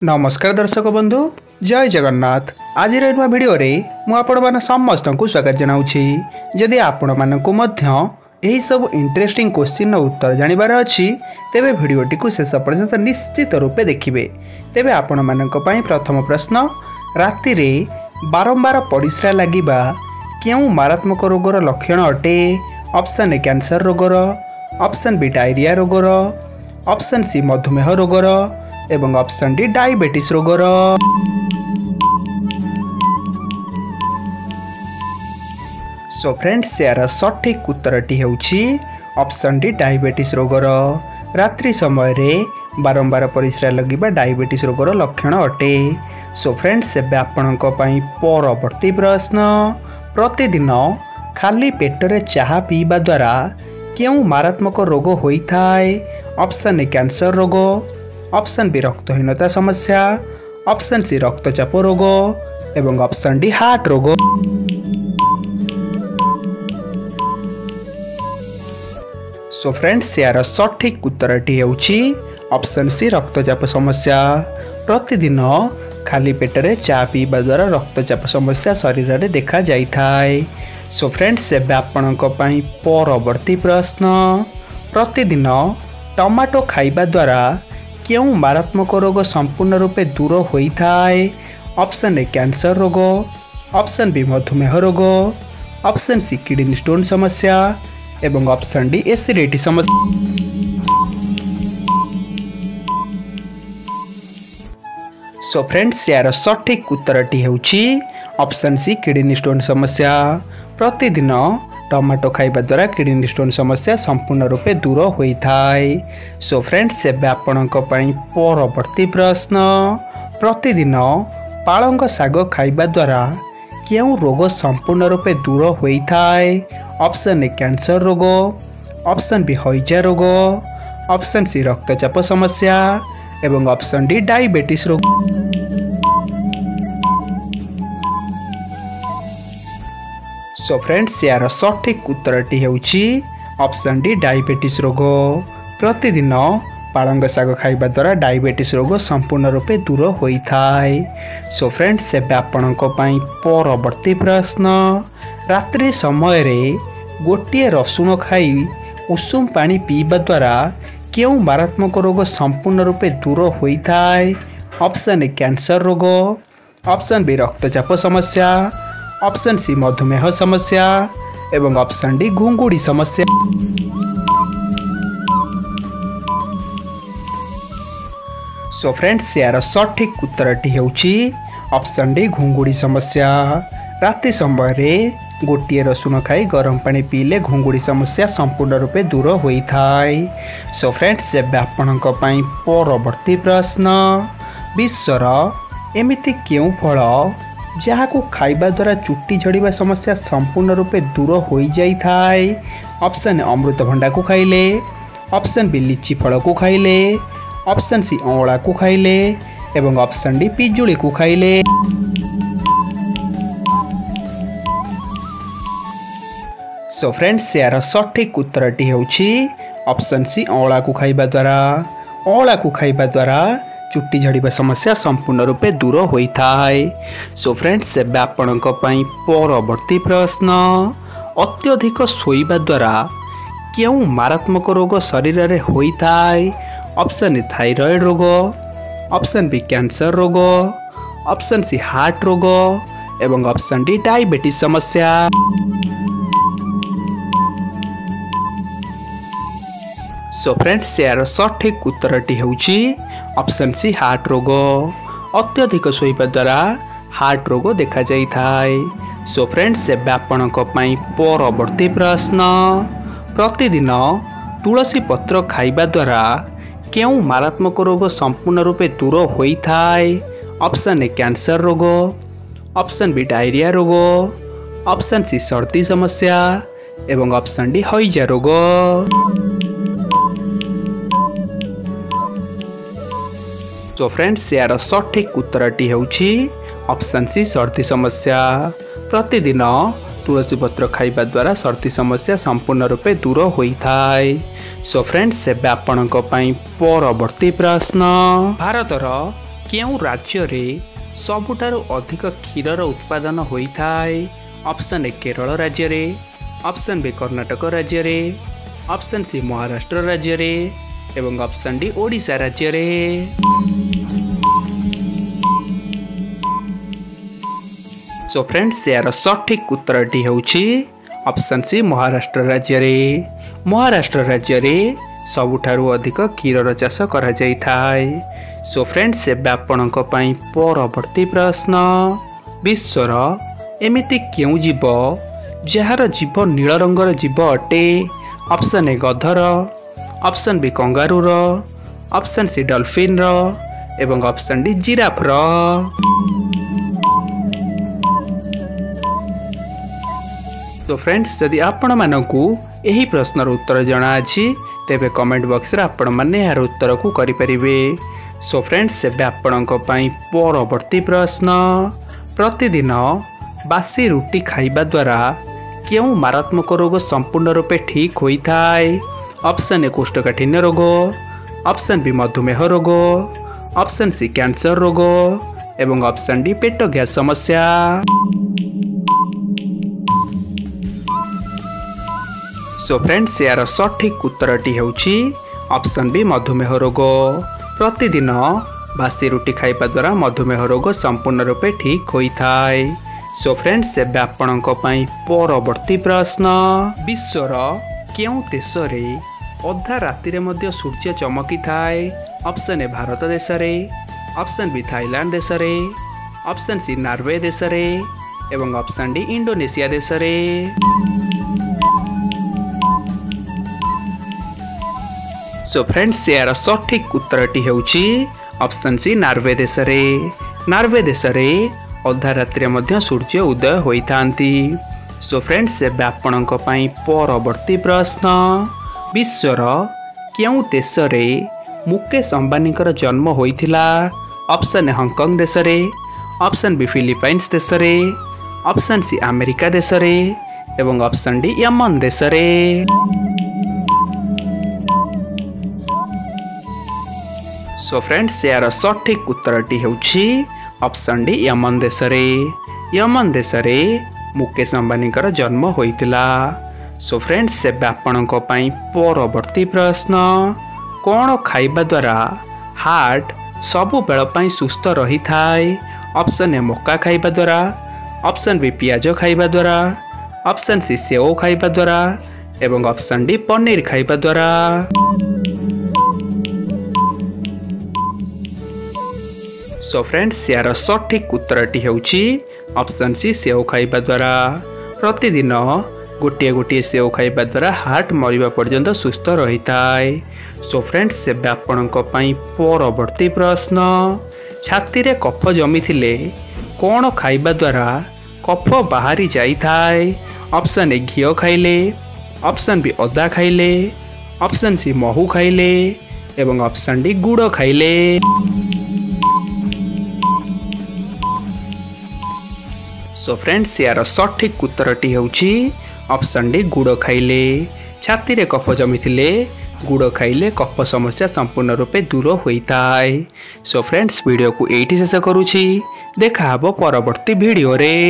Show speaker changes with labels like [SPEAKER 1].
[SPEAKER 1] नमस्कार दर्शक बंधु जय जगन्नाथ। आज नुआ भिडियो मु आपण समस्त को स्वागत जनाऊँगी। जदि आपण मानक यही सब इंटरेस्टिंग क्वेश्चन उत्तर जानवर अच्छी तेबे भिडियोटी को शेष पर्यंत निश्चित रूपे देखिए। तेबे आपण मानक पई प्रथम प्रश्न, राति रे बारंबार परिस्रा लगिबा केउ मारात्मक रोगर लक्षण अटे? ऑप्शन ए कैंसर रोगर, ऑप्शन बी डायरिया रोगर, ऑप्शन सी मधुमेह रोगर एवं ऑप्शन डी डायबिटीज रोगर। सो फ्रेंड्स यार सठिक उत्तरटी होउछि ऑप्शन डी डायबिटीज रोगर। रात्रि समय रे बारंबार परिस्रा लगिबा डायबिटीज रोगर लक्षण अटे। सो फ्रेंड्स एबे आपणक पई परवर्ती प्रश्न, प्रतिदिन खाली पेटरे चाहा पीवा द्वारा केउ मारात्मक रोग होइथाय? ऑप्शन ए कैंसर रोग, ऑप्शन बी रक्तहीनता समस्या, ऑप्शन सी रक्तचाप रोग एवं ऑप्शन डी हार्ट रोग। सो फ्रेंड्स यार सठिक उत्तरटी होउछि ऑप्शन सी रक्तचाप समस्या। प्रतिदिन खाली पेटरे चा पीवा द्वारा रक्तचाप समस्या शरीर रे देखा जाइथाय। सो फ्रेंड्स एबे आपणक पई परवर्ती प्रश्न, प्रतिदिन टमाटो खाइबा द्वारा केउ मारात्मक रोग संपूर्ण रूपे दूर होइथाय? ऑप्शन ए कैंसर रोग, ऑप्शन बी मधुमेह रोग, ऑप्शन सी किडनी स्टोन समस्या एवं ऑप्शन डी एसिडिटी समस्या। सो फ्रेंड्स यार सठिक उत्तरटी होउछि ऑप्शन सी किडनी स्टोन समस्या। प्रतिदिन टमाटो खाइबा द्वारा किडनी स्टोन समस्या संपूर्ण रूपे दूर होइथाय। सो फ्रेंड्स एबे आपणक पई परवर्ती प्रश्न, प्रतिदिन पालंग साग खाइबा द्वारा केउ रोग संपूर्ण रूपे दूर होइथाय? ऑप्शन ए कैंसर रोग, ऑप्शन बी हइजा रोग, ऑप्शन सी रक्तचाप समस्या एवं ऑप्शन डी डायबिटीज रोग। सो फ्रेंड्स यार सठिक उत्तरटी होउछि ऑप्शन डी डायबिटीज रोग। प्रतिदिन पालंग साग खाइबा द्वारा डायबिटीज रोग संपूर्ण रूपे दूर होइथाय। सो फ्रेंड्स एबे आपणक पई परवर्ती प्रश्न, रात्रि समय रे गोटिए रसुण खाई उषुम पानी पीवा द्वारा केउ मारात्मक रोग संपूर्ण रूपे दूर होइथाय? ऑप्शन ए कैंसर रोग, ऑप्शन बी रक्तचाप समस्या, ऑप्शन सी मधुमेह समस्या एवं ऑप्शन डी घुंगुड़ी समस्या। सो फ्रेंड्स यार सठिक उत्तरटी होउछि ऑप्शन डी घुंगुड़ी समस्या। राति समय रे गोटिए रसुण खाई गरम पानी पीले घुंगुड़ी समस्या संपूर्ण रूपे दूर होइथाय। सो फ्रेंड्स एबे आपणक पई परवर्ती प्रश्न, विश्वर एमिति केउ फल जहाकू खाइबा द्वारा चुट्टी झड़िबा समस्या संपूर्ण रूपे दूर होई जाइथाय? ऑप्शन ए अमृतभंडा को खाइले, ऑप्शन बी लीची फल को खाइले, ऑप्शन सी अँवला को खाइले एवं ऑप्शन डी पिजुली को खाइले। सो फ्रेंड्स यार सठिक उत्तरटी होउछि ऑप्शन सी अँवला को खाइबा द्वारा। अँवला को खाइबा द्वारा चुट्टी झड़िबा समस्या संपूर्ण रूपे दूर होइथाय। सो फ्रेंड्स एबे आपणक पई परवर्ती प्रश्न, अत्यधिक सोइबा द्वारा केउ मारात्मक रोग शरीर रे होइथाय? ऑप्शन ए थायराइड रोग, ऑप्शन बी कैंसर रोग, ऑप्शन सी हार्ट रोग एवं ऑप्शन डी डायबिटीज समस्या। सो फ्रेंड्स यार सठिक उत्तरटी होउछि ऑप्शन सी हार्ट रोग। अत्यधिक सोइबा द्वारा हार्ट रोग देखा जाइथाय। सो फ्रेंड्स एबे आपणक पई परवर्ती प्रश्न, प्रतिदिन तुलसी पत्र खाइबा द्वारा केउ मारात्मक रोग संपूर्ण रूपे दूर होइथाय? ऑप्शन ए कैंसर रोग, ऑप्शन बी डायरिया रोग, ऑप्शन सी सर्दी समस्या एवं ऑप्शन डी हइजा रोग। सो फ्रेंड्स यार सठिक उत्तरटी होउछि ऑप्शन सी सर्दी समस्या। प्रतिदिन तुलसी पत्र खाइबा द्वारा सर्दी समस्या संपूर्ण रूपे दूर होइथाय। सो फ्रेंड्स एबे आपणक पई परवर्ती प्रश्न, भारतर केउं राज्य रे सबुठारु अधिक क्षीरर उत्पादन होइथाय? ऑप्शन ए केरल राज्य रे, ऑप्शन बी कर्णाटक राज्य रे, ऑप्शन सी महाराष्ट्र राज्य रे एवं ऑप्शन डी ओडिशा राज्य रे। सो फ्रेंड्स यार सठिक उत्तरटी होउछि ऑप्शन सी महाराष्ट्र राज्य रे। महाराष्ट्र राज्य रे सबुठारु अधिक क्षीरर चाष करा जाई थाय। सो फ्रेंड्स एबे आपणक पई परवर्ती प्रश्न, विश्वर एमिति केउं जीव जहार जीव नील रंगर जीव अटे? ऑप्शन ए गधर, ऑप्शन बी कंगारूर, ऑप्शन सी डॉल्फिन रो एवं ऑप्शन डी जिराफ रो। तो फ्रेंड्स यदि आपण मानकू एही प्रश्नर उत्तर जଣା अछि तेबे कमेंट बॉक्स रे आपण माने यार उत्तर को करि परिबे। सो फ्रेंड्स एबे आपणक पई परवर्ती प्रश्न, प्रतिदिन बासी रुटी खाइबा द्वारा केउं मारात्मक रोग संपूर्ण रूपे ठीक होइथाय? ऑप्शन ए कोष्ठकाठिन्य रोग, ऑप्शन बी मधुमेह रोग, ऑप्शन सी कैंसर रोग एवं ऑप्शन डी पेट गैस समस्या। सो फ्रेंड्स यार सठिक उत्तरटी होउछि ऑप्शन बी मधुमेह रोग। प्रतिदिन बासी रुटी खाइबा द्वारा मधुमेह रोग संपूर्ण रूपे ठीक होइथाय। सो फ्रेंड्स एबे आपणक पई परवर्ती प्रश्न, विश्वर केउं देश रे अधा राति रे मध्य सूर्य चमकी थाए? ऑप्शन ए भारत देश रे, ऑप्शन बी थाईलैंड देश रे, ऑप्शन सी नॉर्वे देश रे एवं ऑप्शन डी इंडोनेशिया देश रे। सो फ्रेंड्स यार सठिक उत्तरटी होउछि ऑप्शन सी नॉर्वे देश रे। नॉर्वे देश रे अधा रात्रि मध्य सूर्य उदय होइथांती। सो फ्रेंड्स एबे आपणक पई परवर्ती प्रश्न, विश्वर केउं देश रे मुकेश अंबानीकर जन्म होइथिला? ऑप्शन ए हांगकांग देश रे, ऑप्शन बी फिलीपाइंस देश रे, ऑप्शन सी अमेरिका देश रे एवं ऑप्शन डी यमन देश रे। सो फ्रेंड्स यार सठिक उत्तरटी होउछि ऑप्शन डी यमन देश रे। यमन देश रे मुकेश अंबानीकर जन्म होइतिला। सो फ्रेंड्स एबे आपणक पई परवर्ती प्रश्न, कोन खाइबा द्वारा हार्ट सबु बेल पई सुस्थ रही थाए? ऑप्शन ए मक्का खाइबा द्वारा, ऑप्शन बी पियाज खाइबा द्वारा, ऑप्शन सी सेव खाइबा द्वारा एवं ऑप्शन डी पनीर खाइबा द्वारा। सो फ्रेंड्स यार सठिक उत्तरटी होउछि ऑप्शन सी सेव खाइबा द्वारा। प्रतिदिन गोटे गोटे सेव खाइबा द्वारा हार्ट मरिबा पर्यंत सुस्थ रही थाए। सो फ्रेंड्स एबे आपणक पई परवर्ती प्रश्न, छाती रे कफ जमी थिले कोन खाइबा द्वारा कफ बाहरी जाई थाए? ऑप्शन ए घियो खाइले, ऑप्शन बी अदा खाइले, ऑप्शन सी महू खाइले एवं ऑप्शन डी गुड़ खाइले। सो फ्रेंड्स यार सठिक उत्तरटी होउछि ऑप्शन डी गुड़ खाइले। छाती रे कफ जमी थिले गुड़ खाइले कफ समस्या संपूर्ण रूपे दूर होइताय। सो फ्रेंड्स वीडियो को एठी शेष करूछि, देखा हबो परवर्ती वीडियो रे।